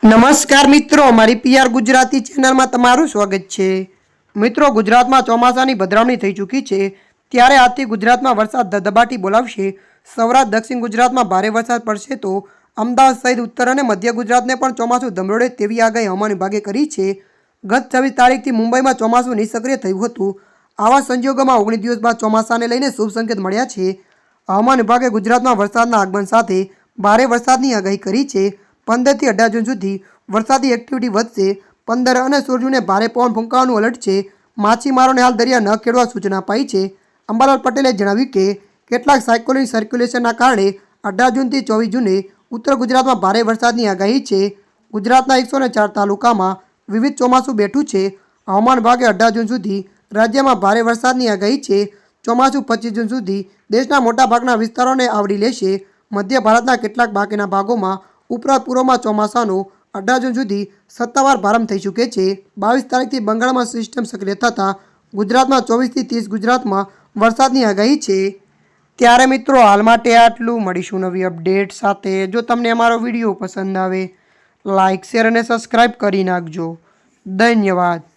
નમસ્કાર મિત્રો, મારી પીઆર ગુજરાતી ચેનલમાં તમારું સ્વાગત છે। મિત્રો, ગુજરાતમાં ચોમાસાની પધરામણી થઈ ચૂકી છે, ત્યારે આજથી ગુજરાતમાં વરસાદ ધબધબાટી બોલાવશે। સૌરાષ્ટ્ર દક્ષિણ ગુજરાતમાં ભારે વરસાદ પડશે તો અમદાવાદ સહિત ઉત્તર અને મધ્ય ગુજરાતને પણ ચોમાસું ધમરોળે તેવી આગાહી હવામાન વિભાગે કરી છે। ગત 26 તારીખથી મુંબઈમાં ચોમાસું નિસક્રિય થયું હતું। આવા સંજોગોમાં 19 દિવસ બાદ ચોમાસાને લઈને શુભ સંકેત મળ્યા છે। હવામાન વિભાગે ગુજરાતમાં વરસાદના આગમન સાથે ભારે વરસાદની આગાહી કરી છે। 15 થી 18 જૂન સુધી વરસાદી એક્ટિવિટી વધશે। 15 અને 16 જૂને ભારે પવન ફૂંકાવાનું એલર્ટ છે। માછીમારોને હાલ દરિયા ન ખેડવા સૂચના અપાઈ છે। અંબાલાલ પટેલે જણાવ્યું કે કેટલાક સાયક્લોનિક સર્ક્યુલેશનના કારણે 18 જૂનથી 24 જૂને ઉત્તર ગુજરાતમાં ભારે વરસાદની આગાહી છે। ગુજરાતના 104 તાલુકામાં વિવિધ ચોમાસું બેઠું છે। હવામાન વિભાગે 18 જૂન સુધી રાજ્યમાં ભારે વરસાદની આગાહી છે। ચોમાસું 25 જૂન સુધી દેશના મોટાભાગના વિસ્તારોને આવરી લેશે। મધ્ય ભારતના કેટલાક બાકીના ભાગોમાં ઉપરાંત પૂર્વમાં ચોમાસાનો 18 જૂન સુધી સત્તાવાર પ્રારંભ થઈ ચૂકે છે। 22 તારીખથી બંગાળમાં સિસ્ટમ સક્રિય થતાં ગુજરાતમાં 24 થી 30 ગુજરાતમાં વરસાદની આગાહી છે। ત્યારે મિત્રો, હાલ માટે આટલું। મળીશું નવી અપડેટ સાથે। જો તમને અમારો વિડીયો પસંદ આવે, લાઇક, શેર અને સબસ્ક્રાઈબ કરી નાખજો। ધન્યવાદ।